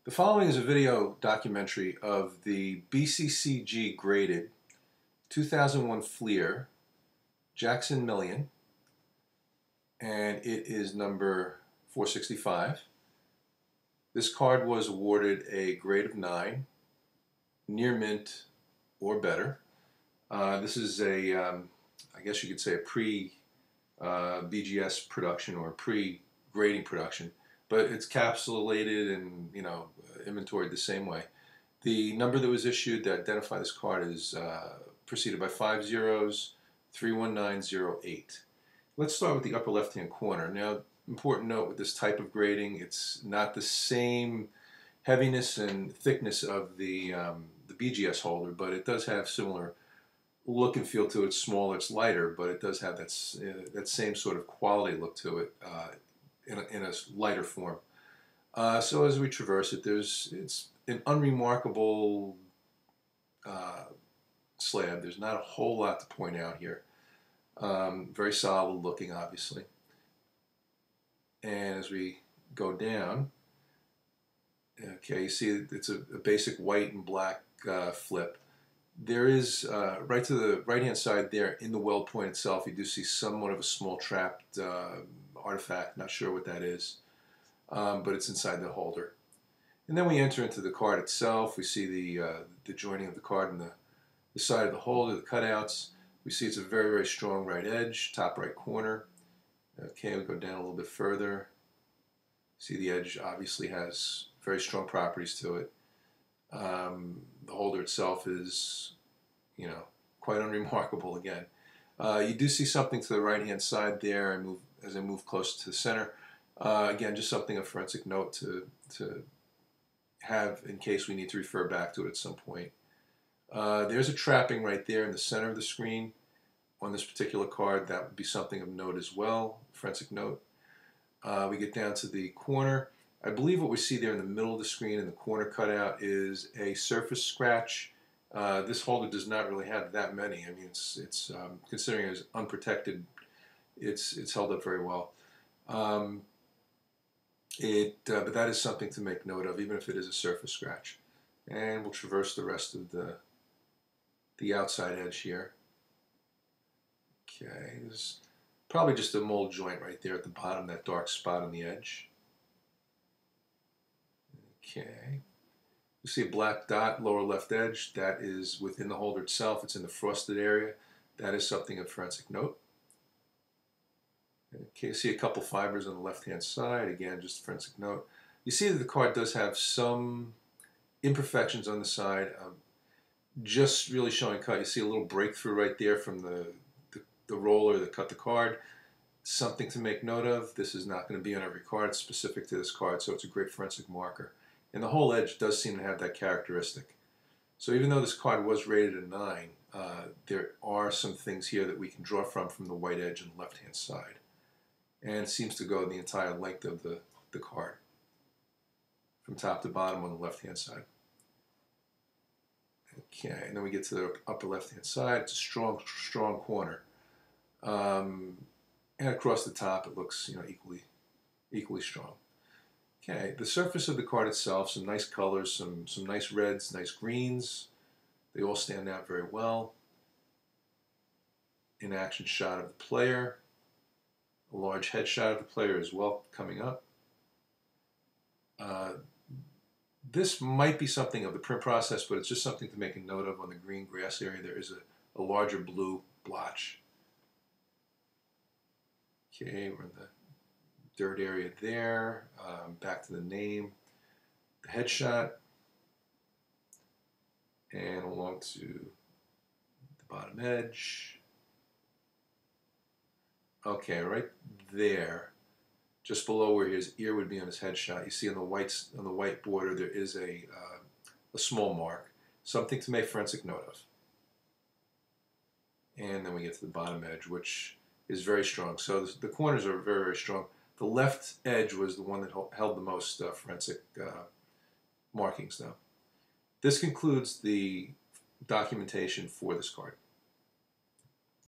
The following is a video documentary of the BCCG graded 2001 Fleer Jackson Million, and it is number 465. This card was awarded a grade of 9, near mint or better. This is I guess you could say a pre-BGS production or pre-grading production, but it's capsulated and inventoried the same way. The number that was issued to identify this card is preceded by 5 zeros, 31908. Let's start with the upper left-hand corner. Now, important note with this type of grading, it's not the same heaviness and thickness of the BGS holder, but it does have similar look and feel to it. It's smaller, it's lighter, but it does have that same sort of quality look to it in a lighter form. So as we traverse it, it's an unremarkable slab. There's not a whole lot to point out here. Very solid looking, obviously. And as we go down, okay, you see it's a basic white and black flip. There is, right to the right-hand side there, in the weld point itself, you do see somewhat of a small trapped artifact. Not sure what that is, but it's inside the holder. And then we enter into the card itself. We see the joining of the card and the side of the holder, the cutouts. We see it's a very, very strong right edge, top right corner. Okay, we go down a little bit further. See the edge obviously has very strong properties to it. The holder itself is, quite unremarkable again. You do see something to the right-hand side there. As I move closer to the center. Again, just something of forensic note to have in case we need to refer back to it at some point. There's a trapping right there in the center of the screen on this particular card. That would be something of note as well, forensic note. We get down to the corner. I believe what we see there in the middle of the screen in the corner cutout is a surface scratch. This holder does not really have that many. I mean, it's considering it is unprotected, it's held up very well. But that is something to make note of, even if it is a surface scratch. And we'll traverse the rest of the outside edge here. Okay, there's probably just a mold joint right there at the bottom, that dark spot on the edge. Okay, you see a black dot, lower left edge. That is within the holder itself. It's in the frosted area. That is something of forensic note. Okay, you see a couple fibers on the left-hand side. Again, just forensic note. You see that the card does have some imperfections on the side. Just really showing cut. You see a little breakthrough right there from the roller that cut the card. Something to make note of. This is not going to be on every card. It's specific to this card, so it's a great forensic marker. And the whole edge does seem to have that characteristic. So even though this card was rated a 9, there are some things here that we can draw from the white edge on the left-hand side. And it seems to go the entire length of the card, from top to bottom on the left-hand side. Okay, and then we get to the upper left-hand side. It's a strong, strong corner. And across the top, it looks equally strong. Okay, the surface of the card itself, some nice colors, some nice reds, nice greens. They all stand out very well. In action shot of the player. A large headshot of the player as well coming up. This might be something of the print process, but it's just something to make a note of. On the green grass area, there is a larger blue blotch. Okay, we're in the dirt area there. Back to the name, the headshot, and along to the bottom edge. Okay, right there, just below where his ear would be on his headshot, you see on the white border there is a small mark, something to make forensic note of. And then we get to the bottom edge, which is very strong. So the corners are very, very strong. The left edge was the one that held the most forensic markings, though. This concludes the documentation for this card.